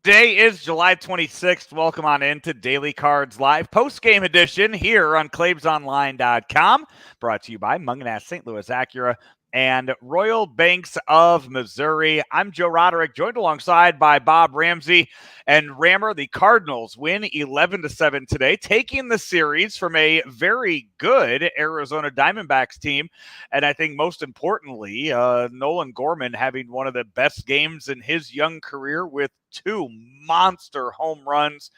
Today is July 26th. Welcome on into Daily Cards Live post-game edition here on ClavesOnline.com. Brought to you by Munganast St. Louis Acura and Royal Banks of Missouri. I'm Joe Roderick, joined alongside by Bob Ramsey and Rammer. The Cardinals win 11-7 today, taking the series from a very good Arizona Diamondbacks team. And I think most importantly, Nolan Gorman having one of the best games in his young career with two monster home runs,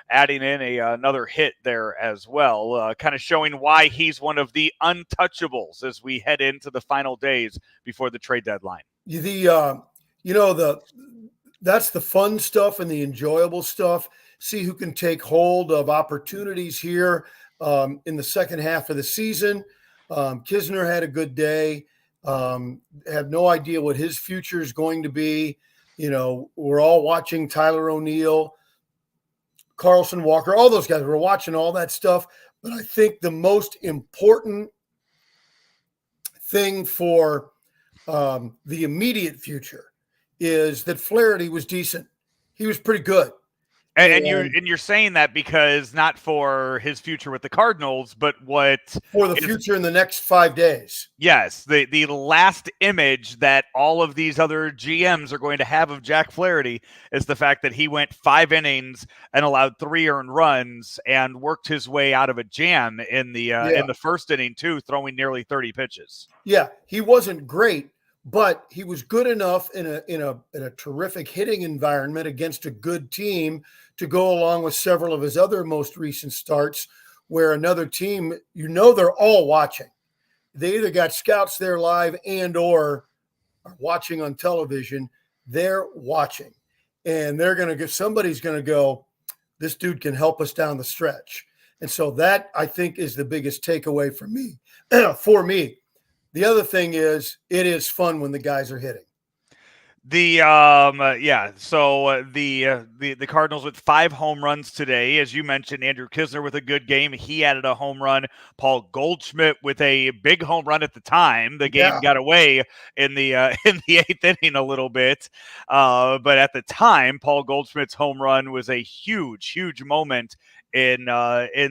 adding in another hit there as well, kind of showing why he's one of the untouchables as we head into the final days before the trade deadline. That's the fun stuff and the enjoyable stuff. See who can take hold of opportunities here in the second half of the season. Kisner had a good day. Have no idea what his future is going to be. You know, we're all watching Tyler O'Neill, Carlson Walker, all those guys. We're watching all that stuff. But I think the most important thing for the immediate future is that Flaherty was decent. He was pretty good. And you're saying that because not for his future with the Cardinals, but for the future in the next 5 days. Yes, the last image that all of these other GMs are going to have of Jack Flaherty is the fact that he went 5 innings and allowed 3 earned runs and worked his way out of a jam in the first inning too, throwing nearly 30 pitches. Yeah, he wasn't great, but he was good enough in a terrific hitting environment against a good team to go along with several of his other most recent starts where another team, they're all watching. They either got scouts there live and or are watching on television. They're watching. And somebody's going to go, this dude can help us down the stretch. And so that, I think, is the biggest takeaway for me. The other thing is, it is fun when the guys are hitting. The Cardinals with 5 home runs today. As you mentioned, Andrew Kisner with a good game. He added a home run. Paul Goldschmidt with a big home run at the time. The game got away in the 8th inning a little bit. But at the time, Paul Goldschmidt's home run was a huge, huge moment in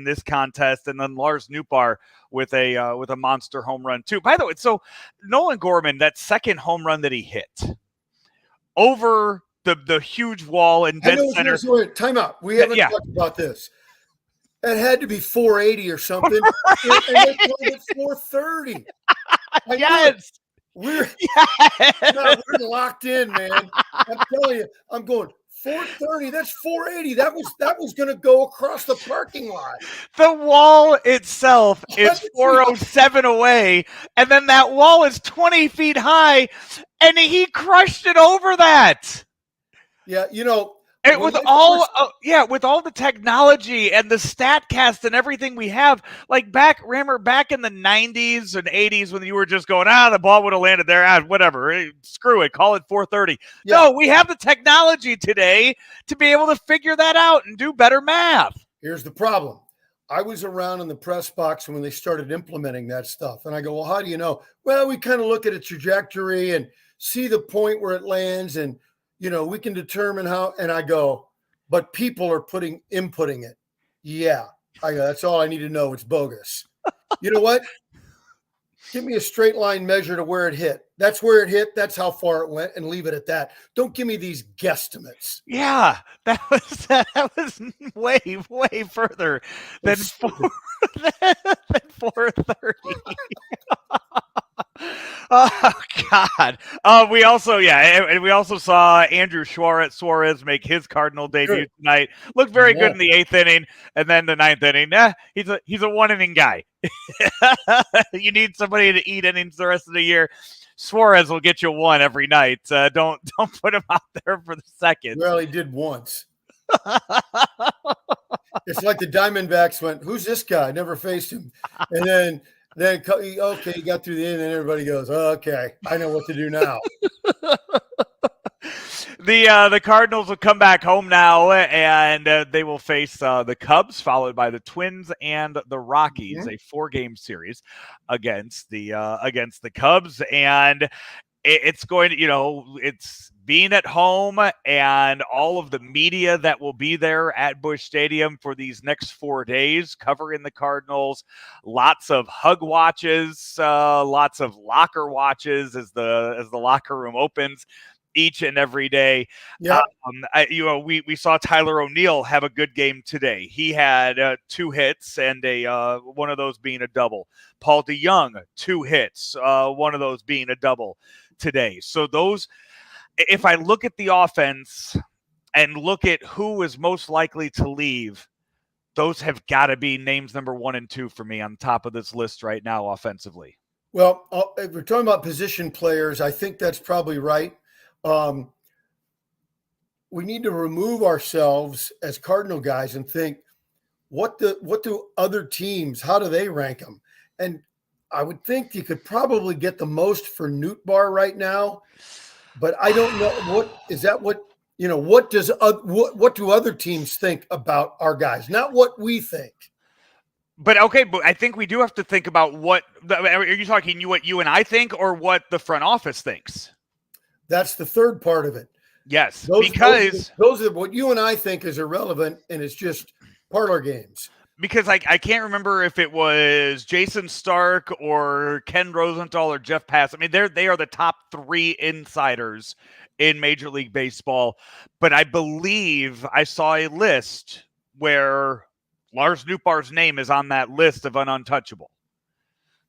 this contest. And then Lars Nootbaar with a monster home run too. By the way, so Nolan Gorman, that second home run that he hit over the huge wall in dead center. Time out. We haven't talked about this. It had to be 480 or something. And they called it 430. Yes. We're locked in, man. I'm telling you, I'm going 430. That's 480. That was going to go across the parking lot. The wall itself is 407 away, and then that wall is 20 feet high, and he crushed it over that. Yeah, with all the technology and the StatCast and everything we have, like back in the 90s and 80s when you were just going, the ball would have landed there, whatever, screw it, call it 430. Yeah. No, we have the technology today to be able to figure that out and do better math. Here's the problem. I was around in the press box when they started implementing that stuff, and I go, well, how do you know? Well, we kind of look at a trajectory and see the point where it lands, and we can determine how, and I go, but people are inputting it. Yeah. I go, that's all I need to know. It's bogus. You know what? Give me a straight line measure to where it hit. That's where it hit. That's how far it went, and leave it at that. Don't give me these guesstimates. Yeah. That was way, way further than 430. Oh God! We also saw Andrew Suarez make his Cardinal debut tonight. Looked very good in the 8th inning, and then the 9th inning. He's a 1 inning guy. You need somebody to eat innings the rest of the year. Suarez will get you 1 every night. Don't put him out there for the second. Well, he did once. It's like the Diamondbacks went, "Who's this guy? Never faced him," and then. Then, he got through the end, and everybody goes, okay, I know what to do now. The Cardinals will come back home now, and they will face the Cubs, followed by the Twins and the Rockies, a 4-game series against the Cubs. And it's going to, it's being at home and all of the media that will be there at Busch Stadium for these next 4 days covering the Cardinals. Lots of hug watches, lots of locker watches as the locker room opens each and every day. Yeah. We saw Tyler O'Neill have a good game today. He had 2 hits and one of those being a double. Paul DeYoung, 2 hits, one of those being a double today. So those, if I look at the offense and look at who is most likely to leave, those have got to be names number 1 and 2 for me on top of this list right now offensively. Well, if we're talking about position players, I think that's probably right. We need to remove ourselves as Cardinal guys and think, what do other teams, how do they rank them? And I would think you could probably get the most for Nootbaar right now, but I don't know what do other teams think about our guys? Not what we think. But okay, but I think we do have to think about are you talking what you and I think or what the front office thinks? That's the third part of it. Yes, those are what you and I think is irrelevant, and it's just parlor games. Because I can't remember if it was Jason Stark or Ken Rosenthal or Jeff Pass. I mean, they are the top 3 insiders in Major League Baseball. But I believe I saw a list where Lars Nootbaar's name is on that list of an untouchable.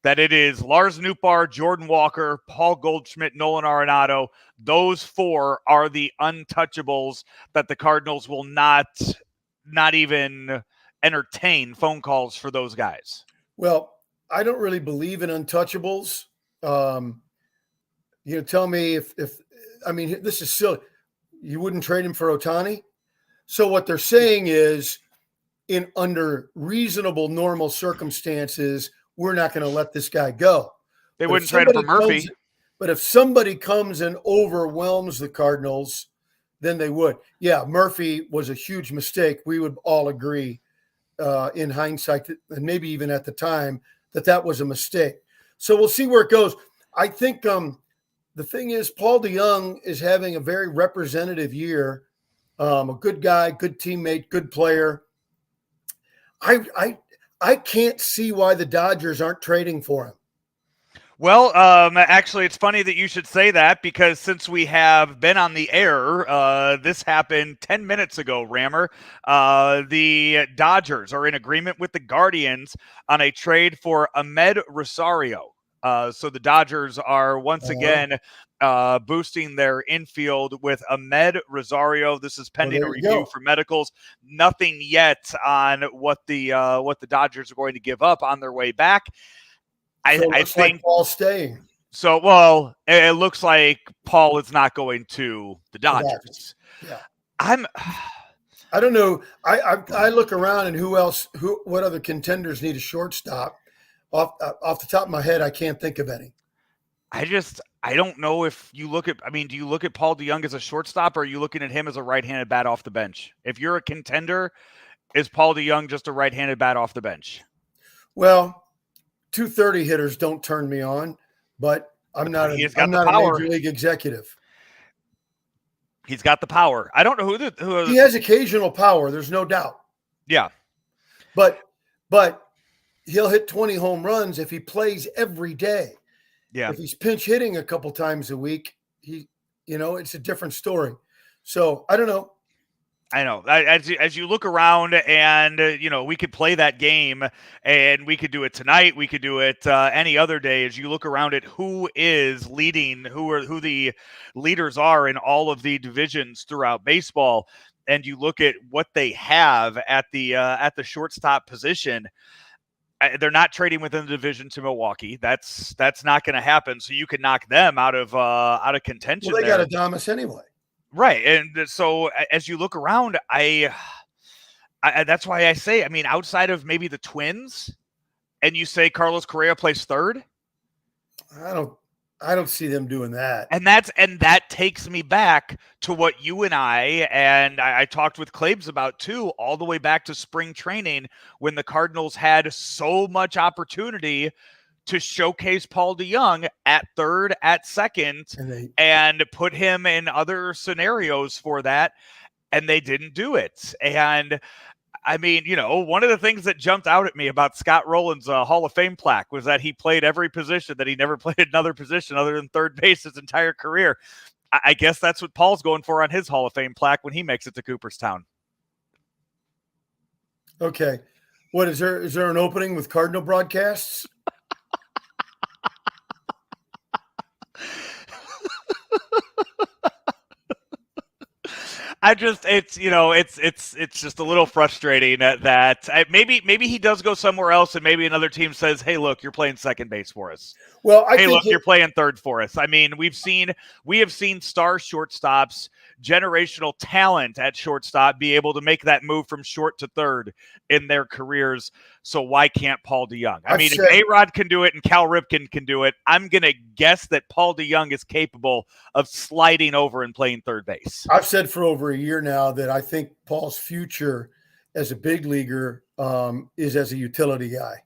That it is Lars Nootbaar, Jordan Walker, Paul Goldschmidt, Nolan Arenado. Those 4 are the untouchables that the Cardinals will not even entertain phone calls for those guys. Well, I don't really believe in untouchables. Tell me if I mean, this is silly. You wouldn't trade him for Ohtani? So what they're saying is, under reasonable, normal circumstances, we're not going to let this guy go. They wouldn't trade him for Murphy. But if somebody comes and overwhelms the Cardinals, then they would. Yeah, Murphy was a huge mistake. We would all agree in hindsight, and maybe even at the time, that was a mistake. So we'll see where it goes. I think the thing is, Paul DeYoung is having a very representative year. A good guy, good teammate, good player. I can't see why the Dodgers aren't trading for him. Well, actually, it's funny that you should say that because since we have been on the air, this happened 10 minutes ago, Rammer. The Dodgers are in agreement with the Guardians on a trade for Ahmed Rosario. So the Dodgers are once again boosting their infield with Ahmed Rosario. This is pending a review for medicals. Nothing yet on what the Dodgers are going to give up on their way back. I think like Paul's staying. So, well, it looks like Paul is not going to the Dodgers. Yeah. I don't know. I look around and what other contenders need a shortstop? Off the top of my head, I can't think of any. I don't know if you look at, do you look at Paul DeYoung as a shortstop or are you looking at him as a right-handed bat off the bench? If you're a contender, is Paul DeYoung just a right-handed bat off the bench? Well, 230 hitters don't turn me on, but I'm not a major league executive. He's got the power. I don't know who he has occasional power. There's no doubt. Yeah. But he'll hit 20 home runs if he plays every day. Yeah. If he's pinch hitting a couple times a week, it's a different story. So I don't know. I know. As you look around and, we could play that game and we could do it tonight. We could do it any other day. As you look around at who is leading, who the leaders are in all of the divisions throughout baseball, and you look at what they have at the shortstop position, they're not trading within the division to Milwaukee. That's not going to happen. So you can knock them out of contention. Well, they got Adames anyway. Right. And so as you look around, I that's why I say, outside of maybe the Twins and you say Carlos Correa plays third. I don't see them doing that. And that takes me back to what you and I talked with Claibs about too, all the way back to spring training when the Cardinals had so much opportunity to showcase Paul DeJong at third, at second, and put him in other scenarios for that, and they didn't do it. And I mean, one of the things that jumped out at me about Scott Rowland's Hall of Fame plaque was that he played every position, that he never played another position other than third base his entire career. I guess that's what Paul's going for on his Hall of Fame plaque when he makes it to Cooperstown. Okay. What is there? Is there an opening with Cardinal broadcasts? It's just a little frustrating that maybe he does go somewhere else, and maybe another team says, "Hey, look, you're playing second base for us." Well, you're playing third for us. I mean, we have seen star shortstops, generational talent at shortstop, be able to make that move from short to third in their careers. So why can't Paul DeJong? If A-Rod can do it and Cal Ripken can do it, I'm going to guess that Paul DeJong is capable of sliding over and playing third base. I've said for over a year now that I think Paul's future as a big leaguer is as a utility guy.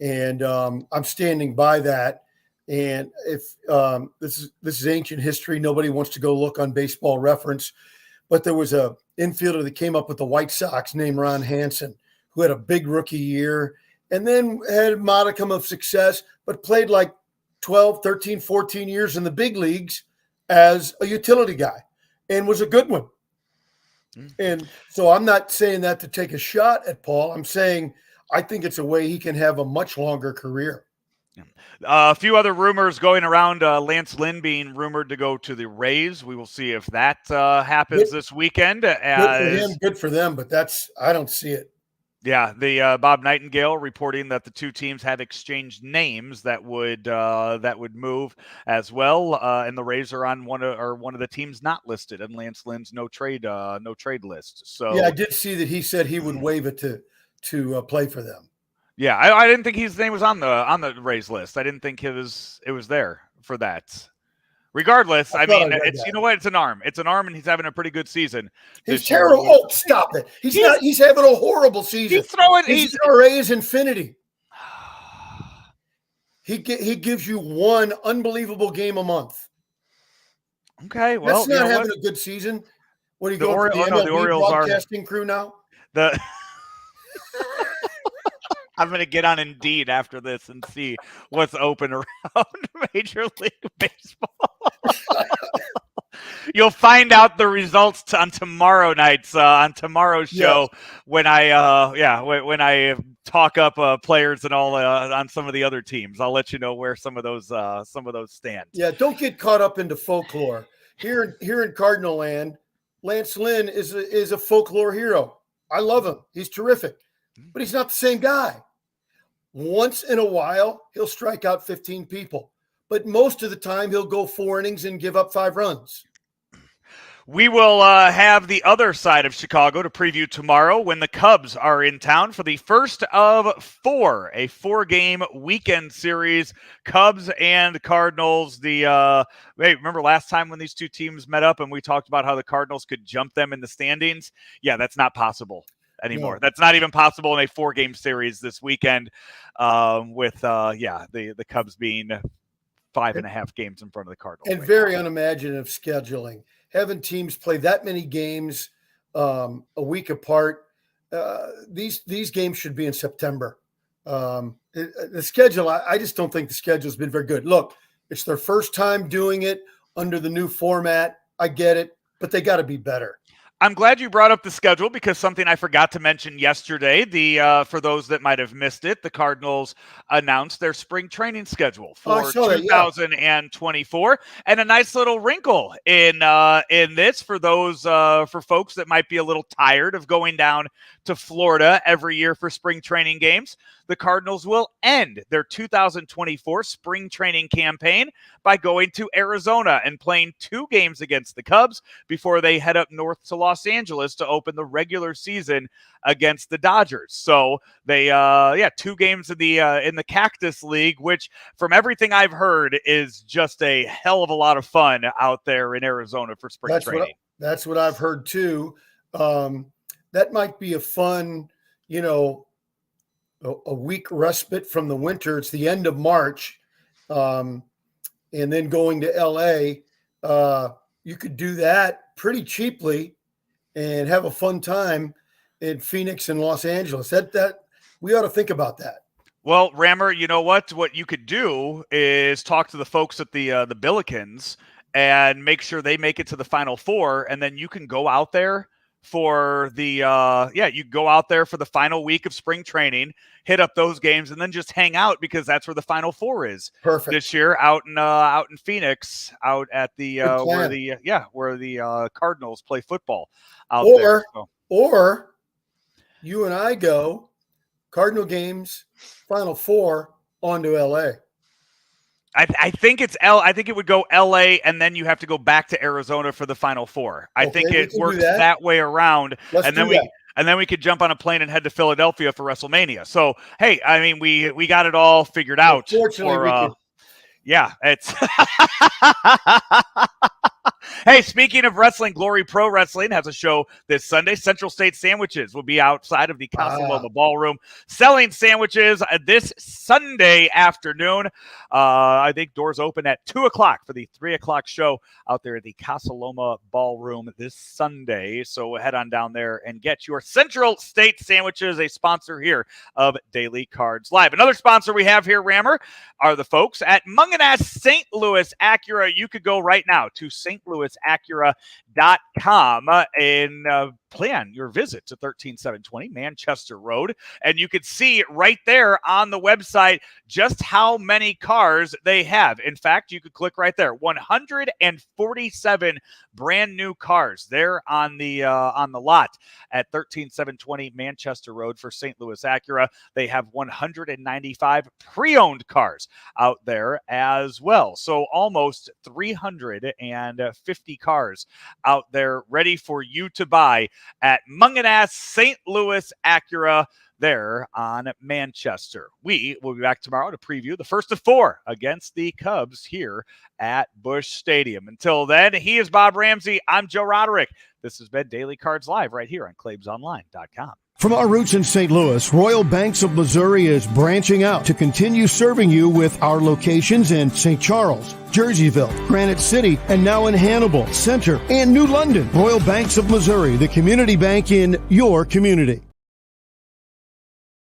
And I'm standing by that. And if this is ancient history, nobody wants to go look on Baseball Reference, but there was a infielder that came up with the White Sox named Ron Hansen, who had a big rookie year and then had a modicum of success, but played like 12, 13, 14 years in the big leagues as a utility guy and was a good one. And so I'm not saying that to take a shot at Paul. I'm saying I think it's a way he can have a much longer career. A few other rumors going around. Lance Lynn being rumored to go to the Rays. We will see if that happens this weekend. Good for them, but I don't see it. Yeah, the Bob Nightingale reporting that the two teams have exchanged names that would move as well, and the Rays are on one of the teams not listed in Lance Lynn's no trade list. So yeah, I did see that he said he would waive it to play for them. Yeah, I didn't think his name was on the Rays list. I didn't think it was there for that. Regardless, it's you know what? It's an arm. It's an arm, and he's having a pretty good season. He's terrible. Oh, stop it! He's having a horrible season. His ERA is infinity. He gives you one unbelievable game a month. Okay, well, that's not having a good season. What are you going for the MLB broadcasting crew now? I'm going to get on Indeed after this and see what's open around Major League Baseball. You'll find out the results on tomorrow night's on tomorrow's show when I talk up players and all on some of the other teams. I'll let you know where some of those stand. Yeah, don't get caught up into folklore. Here in Cardinal land, Lance Lynn is a folklore hero. I love him. He's terrific. But he's not the same guy. Once in a while, he'll strike out 15 people. But most of the time, he'll go 4 innings and give up 5 runs. We will have the other side of Chicago to preview tomorrow when the Cubs are in town for the first of 4, a 4-game weekend series. Cubs and Cardinals. Remember last time when these two teams met up and we talked about how the Cardinals could jump them in the standings? Yeah, that's not possible anymore. No. That's not even possible in a 4-game series this weekend with the Cubs being 5.5 games in front of the Cardinals. And very unimaginative scheduling. Having teams play that many games a week apart, these games should be in September. The schedule, I just don't think the schedule has been very good. Look, it's their first time doing it under the new format. I get it, but they got to be better. I'm glad you brought up the schedule because something I forgot to mention yesterday, for those that might have missed it, the Cardinals announced their spring training schedule for 2024, and a nice little wrinkle in this for those for folks that might be a little tired of going down to Florida every year for spring training games. The Cardinals will end their 2024 spring training campaign by going to Arizona and playing 2 games against the Cubs before they head up north to Los Angeles to open the regular season against the Dodgers. So they 2 games in the Cactus League, which from everything I've heard is just a hell of a lot of fun out there in Arizona for spring training. That's what I've heard too. That might be a fun, a week respite from the winter. It's the end of March. And then going to LA, you could do that pretty cheaply and have a fun time in Phoenix and Los Angeles. That we ought to think about that. Well, Rammer, you know what? What you could do is talk to the folks at the Billikens and make sure they make it to the Final Four, and then you can go out there for the you go out there for the final week of spring training, hit up those games, and then just hang out, because that's where the Final Four is. Perfect. This year, out in Phoenix, out at the where the Cardinals play football out there. So. Or you and I go Cardinal games, Final Four, on to LA. I think it would go LA, and then you have to go back to Arizona for the Final Four. I think it works that way around. And then we could jump on a plane and head to Philadelphia for WrestleMania. So, hey, I mean, we got it all figured out. Fortunately, yeah, it's Hey, speaking of wrestling, Glory Pro Wrestling has a show this Sunday. Central State Sandwiches will be outside of the Casa Loma Ballroom selling sandwiches this Sunday afternoon. I think doors open at 2 o'clock for the 3 o'clock show out there at the Casa Loma Ballroom this Sunday. So head on down there and get your Central State Sandwiches, a sponsor here of Daily Cards Live. Another sponsor we have here, Rammer, are the folks at Mungenast St. Louis Acura. You could go right now to stlouisacura.com and plan your visit to 13720 Manchester Road. And you could see right there on the website just how many cars they have. In fact, you could click right there. 147 brand new cars there on the lot at 13720 Manchester Road for St. Louis Acura. They have 195 pre-owned cars out there as well. So almost 350 cars out there ready for you to buy at Mungenast St. Louis Acura there on Manchester. We will be back tomorrow to preview the first of 4 against the Cubs here at Busch Stadium. Until then, he is Bob Ramsey. I'm Joe Roderick. This has been Daily Cards Live right here on ClaibsOnline.com. From our roots in St. Louis, Royal Banks of Missouri is branching out to continue serving you with our locations in St. Charles, Jerseyville, Granite City, and now in Hannibal, Center, and New London. Royal Banks of Missouri, the community bank in your community.